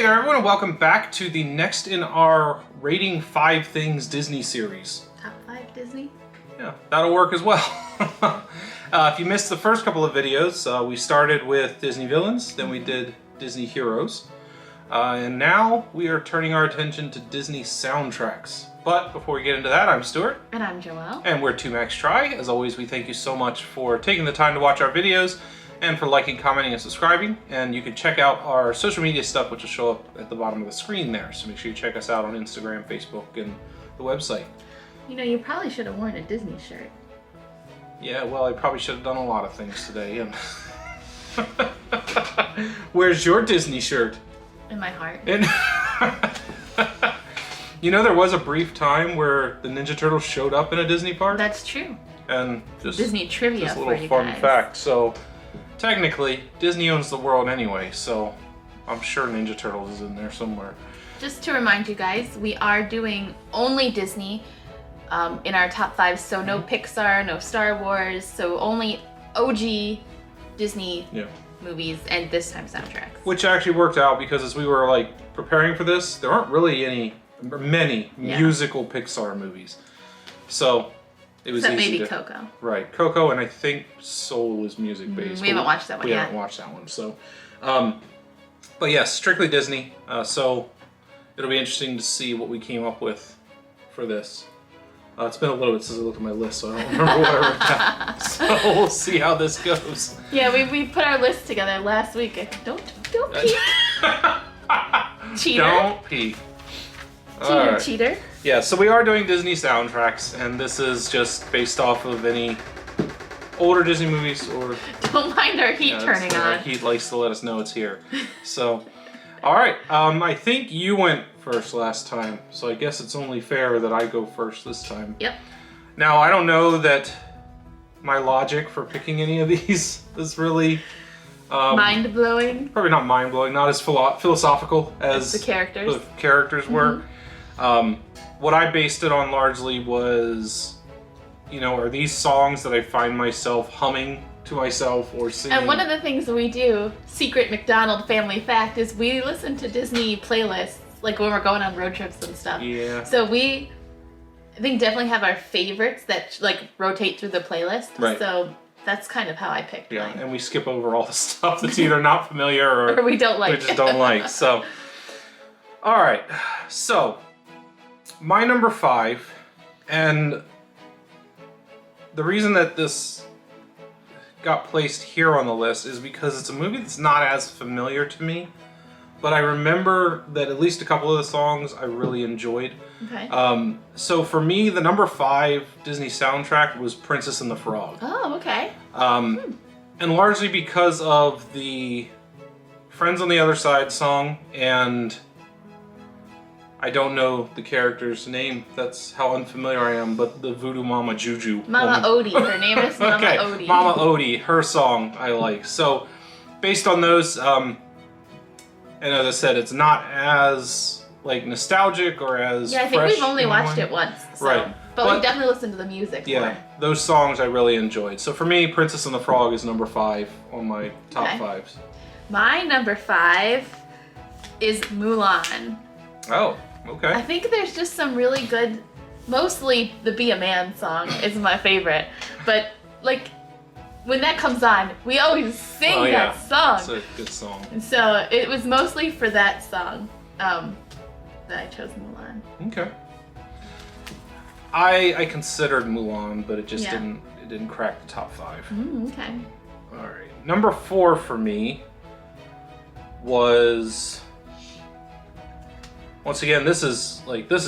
Hey there everyone, and welcome back to the next in our Rating 5 Things Disney series. Top 5 Disney? Yeah, that'll work as well. If you missed the first couple of videos, we started with Disney villains, then we did Disney heroes, and now we are turning our attention to Disney soundtracks. But before we get into that, I'm Stuart. And I'm Joelle. And we're 2MaxTry. As always, we thank you so much for taking the time to watch our videos and for liking, commenting, and subscribing. And you can check out our social media stuff, which will show up at the bottom of the screen there. So make sure you check us out on Instagram, Facebook, and the website. You know, you probably should have worn a Disney shirt. Yeah, well, I probably should have done a lot of things today. And where's your Disney shirt? In my heart. You know, there was a brief time where the Ninja Turtles showed up in a Disney park. That's true. And just Disney trivia just a for little you fun guys. fact. So technically, Disney owns the world anyway, so I'm sure Ninja Turtles is in there somewhere. Just to remind you guys, we are doing only Disney in our top 5, so no Pixar, no Star Wars, so only OG Disney movies and this time soundtracks. Which actually worked out because as we were like preparing for this, there aren't really many musical Pixar movies. So it was Except easy maybe to, Coco. Right, Coco, and I think Soul is music based. We haven't watched that one yet. We haven't watched that one, so. But yes, strictly Disney. So it'll be interesting to see what we came up with for this. It's been a little bit since I looked at my list, so I don't remember what I wrote down. So we'll see how this goes. Yeah, we put our list together last week. Don't peek. Cheater. Don't peek. Cheater. Yeah, so we are doing Disney soundtracks, and this is just based off of any older Disney movies or... Don't mind our heat turning on. Our heat likes to let us know it's here. So, all right. I think you went first last time, so I guess it's only fair that I go first this time. Yep. Now, I don't know that my logic for picking any of these is really... mind-blowing? Probably not mind-blowing, not as philosophical as the characters. The characters were. What I based it on largely was, you know, are these songs that I find myself humming to myself or singing? And one of the things we do, secret McDonald family fact, is we listen to Disney playlists, like when we're going on road trips and stuff. Yeah. So I think definitely have our favorites that like rotate through the playlist. Right. So that's kind of how I picked mine. And we skip over all the stuff that's either not familiar or we don't like. We just don't like. So, all right. So, my number 5, and the reason that this got placed here on the list is because it's a movie that's not as familiar to me, but I remember that at least a couple of the songs I really enjoyed. Okay. So for me, the number 5 Disney soundtrack was Princess and the Frog. Oh, okay. And largely because of the Friends on the Other Side song, and I don't know the character's name. That's how unfamiliar I am. But the Voodoo Mama Juju. Mama Odie. Her name is Mama okay. Odie. Mama Odie. Her song I like. So based on those, and as I said, it's not as like nostalgic or as I think fresh we've only watched it once. So. Right. But we definitely listened to the music. Yeah, those songs I really enjoyed. So for me, Princess and the Frog is number 5 on my top 5s. My number 5 is Mulan. Oh, okay. I think there's just some really good, mostly the Be a Man song is my favorite. But like when that comes on, we always sing that song. It's a good song. And so it was mostly for that song that I chose Mulan. Okay. I considered Mulan, but it just didn't crack the top 5. Okay. All right. Number 4 for me was, once again, this is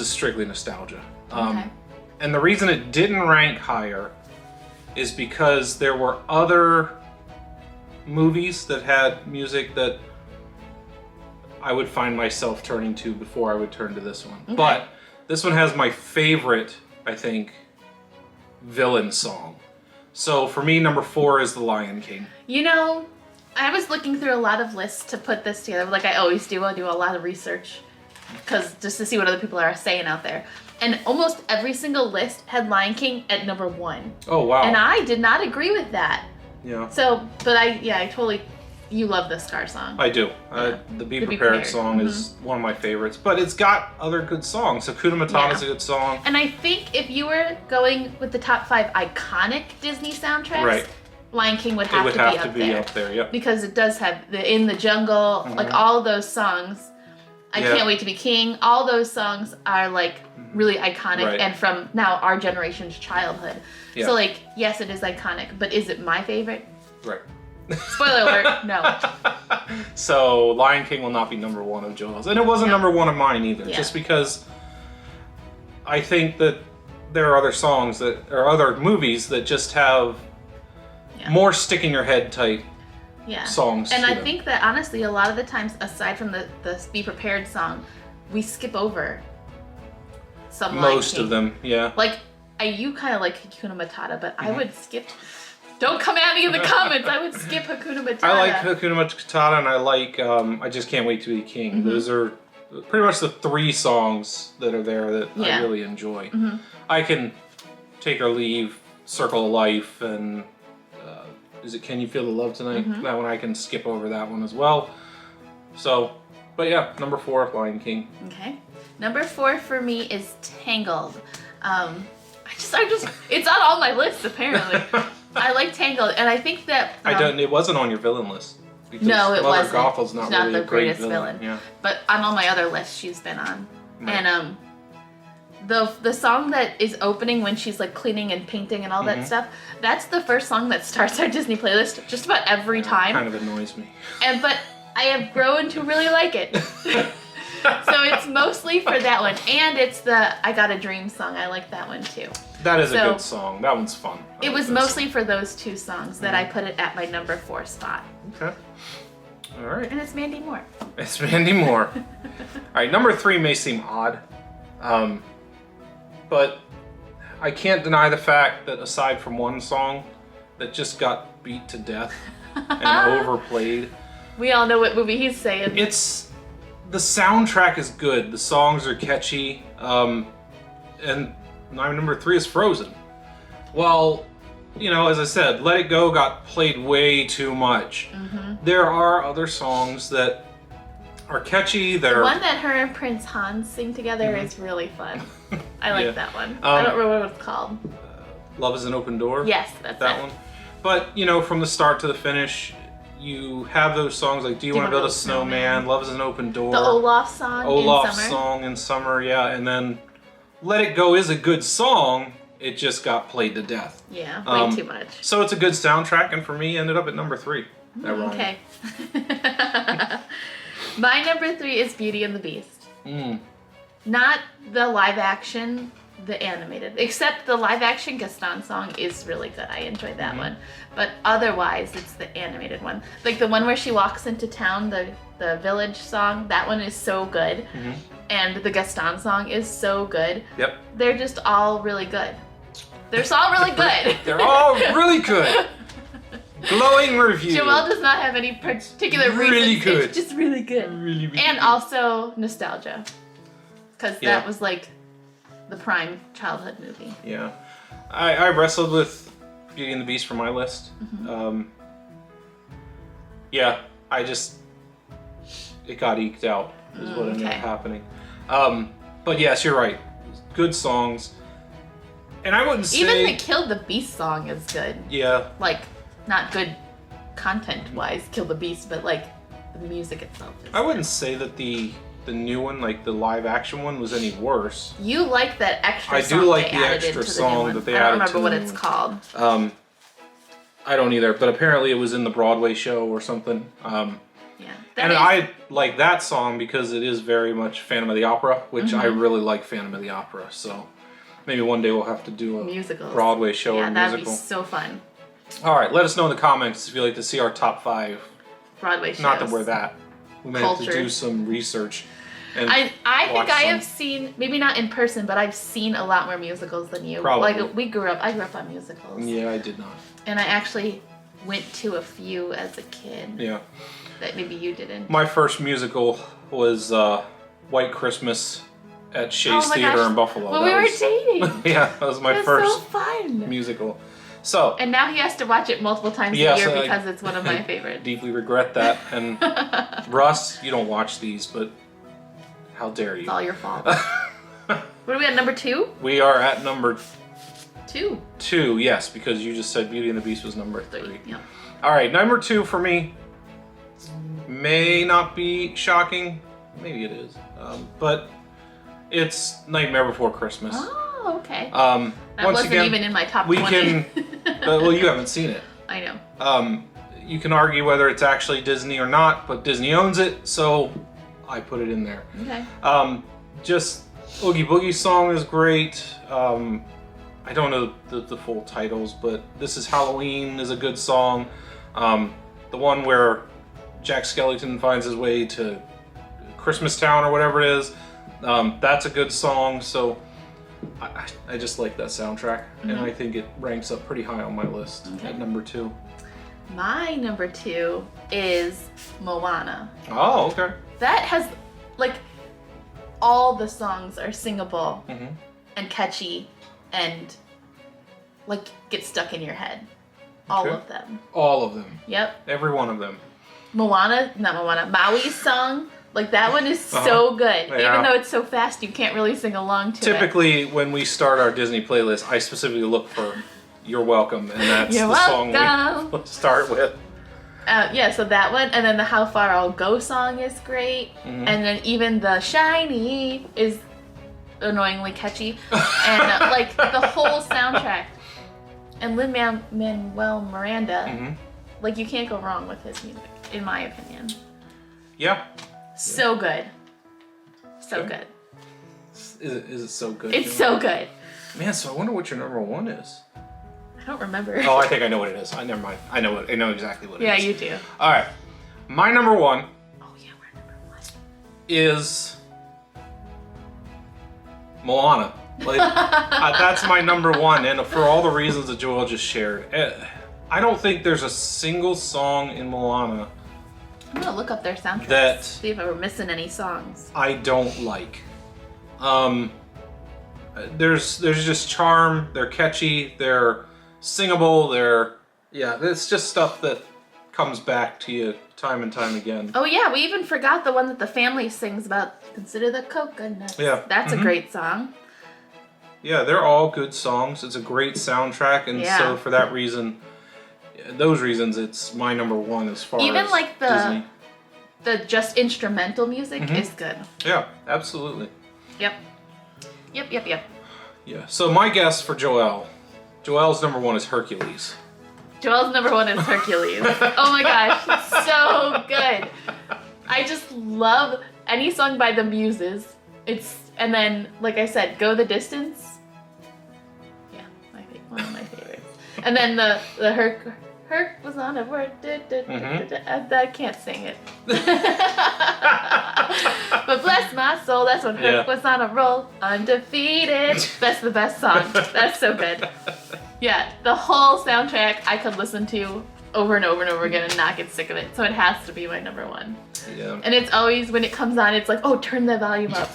strictly nostalgia. Okay. And the reason it didn't rank higher is because there were other movies that had music that I would find myself turning to before I would turn to this one. Okay. But this one has my favorite, I think, villain song. So for me, number 4 is The Lion King. You know, I was looking through a lot of lists to put this together, like I always do. I do a lot of research because just to see what other people are saying out there. And almost every single list had Lion King at number 1. Oh, wow. And I did not agree with that. Yeah. So, but I totally, you love the Scar song. I do. Yeah. The Be Prepared song is one of my favorites, but it's got other good songs. Hakuna Matata is a good song. And I think if you were going with the top 5 iconic Disney soundtracks, Lion King would have to be up there. Yep. Because it does have the In the Jungle, like all those songs. I Can't Wait to Be King. All those songs are like really iconic and from now our generation's childhood. Yeah. So like, yes, it is iconic, but is it my favorite? Right. Spoiler alert, no. So Lion King will not be number 1 of Joel's. And it wasn't number 1 of mine either, just because I think that there are other songs that, or other movies that just have more stick in your head type songs. And I think that honestly, a lot of the times, aside from the Be Prepared song, we skip over some most of them, Like, you kind of like Hakuna Matata, but I would skip. Don't come at me in the comments. I would skip Hakuna Matata. I like Hakuna Matata, and I like I Just Can't Wait to Be King. Those are pretty much the 3 songs that are there that I really enjoy. I can take or leave Circle of Life and is it Can You Feel the Love Tonight? That one I can skip over that one as well. So, but yeah, number 4, Lion King. Okay. Number 4 for me is Tangled. I just, it's on all my lists apparently. I like Tangled, and I think that it wasn't on your villain list. No, it wasn't. Mother Gothel's not really the a great greatest villain. Yeah. But on all my other lists, she's been on. And the song that is opening when she's like cleaning and painting and all that stuff, that's the first song that starts our Disney playlist just about every time. Kind of annoys me. But I have grown to really like it. So it's mostly for that one, and it's the I Got a Dream song. I like that one too. That is a good song. That one's fun. It was mostly for those 2 songs that I put it at my number 4 spot. Okay. All right. And it's Mandy Moore. It's Mandy Moore. All right, number 3 may seem odd, but I can't deny the fact that aside from one song that just got beat to death and overplayed. We all know what movie he's saying. The soundtrack is good. The songs are catchy. And my number 3 is Frozen. Well, as I said, Let It Go got played way too much. There are other songs that are catchy. The one that her and Prince Hans sing together is really fun. I like that one. I don't remember what it's called. Love is an Open Door? Yes, that's that one. But, from the start to the finish, you have those songs like Do You Want to Build a Snowman? Love is an Open Door. The Olaf song in summer, and then Let It Go is a good song. It just got played to death. Yeah, way too much. So it's a good soundtrack, and for me, ended up at number 3. Okay. My number 3 is Beauty and the Beast. Not the live action, the animated. Except the live action Gaston song is really good. I enjoyed that one. But otherwise, it's the animated one. Like the one where she walks into town, the village song, that one is so good. And the Gaston song is so good. Yep. They're just all really good. They're all really good. They're all really good. Glowing review. Joelle does not have any particular reason. Really good. It's just really good. Really, really and good. Also nostalgia. Because that was like the prime childhood movie. Yeah. I wrestled with Beauty and the Beast for my list. It got eked out is what ended up happening. But yes, you're right. Good songs. And I wouldn't say... Even the Kill the Beast song is good. Yeah. Like, not good content-wise, Kill the Beast, but like, the music itself is I wouldn't say that the new one, like the live-action one, was any worse. You like that extra song I do like they the added extra into song the new that they one. I added don't to remember what the it's new called. I don't either, but apparently it was in the Broadway show or something. I like that song because it is very much Phantom of the Opera, which I really like Phantom of the Opera, so maybe one day we'll have to do a Broadway show or musical. Yeah, that'd be so fun. All right, let us know in the comments if you'd like to see our top 5 Broadway shows. Not that we're that. We may have to do some research. And I think I have seen, maybe not in person, but I've seen a lot more musicals than you. Probably. Like I grew up on musicals. Yeah, I did not. And I actually went to a few as a kid. Yeah. That maybe you didn't. My first musical was White Christmas at Shea's Theater in Buffalo. Well, we were dating. Yeah, that was my first so fun. musical. So. And now he has to watch it multiple times a year because it's one of my favorites. Deeply regret that. And Russ, you don't watch these, but how dare you? It's all your fault. What are we at, number 2? We are at number 2. 2, yes, because you just said Beauty and the Beast was number 3. Yeah. All right, number 2 for me may not be shocking. Maybe it is. But it's Nightmare Before Christmas. Oh, okay. That once wasn't again, even in my top 20. We can, well, you haven't seen it. I know. You can argue whether it's actually Disney or not, but Disney owns it, so I put it in there. Okay. Just Oogie Boogie song is great. I don't know the full titles, but This Is Halloween is a good song. The one where Jack Skellington finds his way to Christmas Town or whatever it is, that's a good song. So I just like that soundtrack, and I think it ranks up pretty high on my list at number 2. My number 2 is Moana. Oh, okay. That has, like, all the songs are singable and catchy and, like, get stuck in your head. All of them. All of them. Yep. Every one of them. Maui's song, like, that one is so good. Yeah. Even though it's so fast, you can't really sing along to it. Typically, when we start our Disney playlist, I specifically look for You're Welcome, and that's You're the song welcome. we start with. Yeah, so that one, and then the How Far I'll Go song is great, and then even the Shiny is annoyingly catchy, and like the whole soundtrack. And Lin-Manuel Miranda, like, you can't go wrong with his music, in my opinion. Yeah. So good. So good. Is it so good? It's so good. Man, so I wonder what your number 1 is. I don't remember. Oh, I think I know what it is. Never mind. I know exactly what it is. Yeah, you do. All right. My number 1. Oh yeah, we're number 1. Is Moana. Like, that's my number 1, and for all the reasons that Joel just shared. I don't think there's a single song in Moana I'm gonna look up their soundtrack. See if I were missing any songs. I don't like. There's just charm. They're catchy. They're singable. It's just stuff that comes back to you time and time again. Oh yeah, we even forgot the one that the family sings about. Consider the coconuts. Yeah, that's a great song. Yeah, they're all good songs. It's a great soundtrack, and so for that reason, those reasons, it's my number 1 as far even as like Disney. the just instrumental music is good. Yeah, absolutely. Yep. Yeah. So my guess for Joel's number 1 is Hercules. Joel's number 1 is Hercules. Oh my gosh, it's so good. I just love any song by the Muses. And then, like I said, Go the Distance. Yeah, one of my favorites. And then the Herc was on a word. I can't sing it. But bless my soul, that's when Herc was on a roll. Undefeated. That's the best song. That's so good. Yeah, the whole soundtrack I could listen to over and over and over again and not get sick of it. So it has to be my number 1. Yeah. And it's always, when it comes on, it's like, oh, turn the volume up.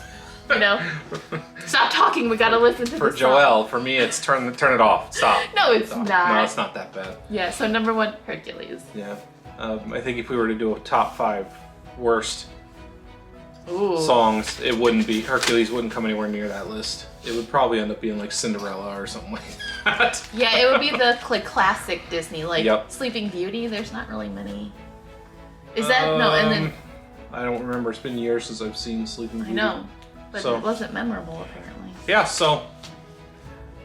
You know? Stop talking, we gotta listen to For this Joel, song. for me, it's turn it off. Stop. No, it's Stop. not. No, it's not that bad. Yeah, so number 1, Hercules. Yeah. I think if we were to do a top 5 worst songs, it wouldn't be, Hercules wouldn't come anywhere near that list. It would probably end up being like Cinderella or something like that. Yeah, it would be the classic Disney, like Sleeping Beauty. There's not really many. Is that no? And then I don't remember. It's been years since I've seen Sleeping Beauty. I know, but it wasn't memorable apparently. Yeah, so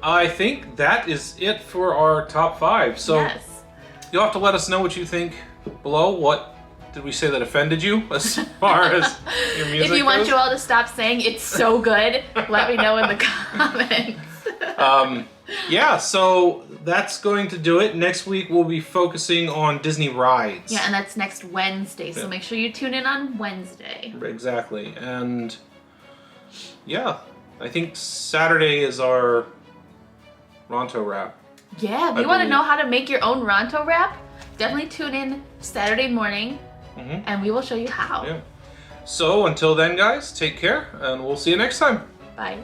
I think that is it for our top 5. So you'll have to let us know what you think below. What did we say that offended you as far as your music If you want goes? Joel to stop saying it's so good, let me know in the comments. Yeah, so that's going to do it. Next week we'll be focusing on Disney rides. Yeah, and that's next Wednesday, so make sure you tune in on Wednesday. Exactly, and yeah, I think Saturday is our Ronto wrap. Yeah, if you want to know how to make your own Ronto wrap, definitely tune in Saturday morning, and we will show you how. Yeah. So until then, guys, take care, and we'll see you next time. Bye.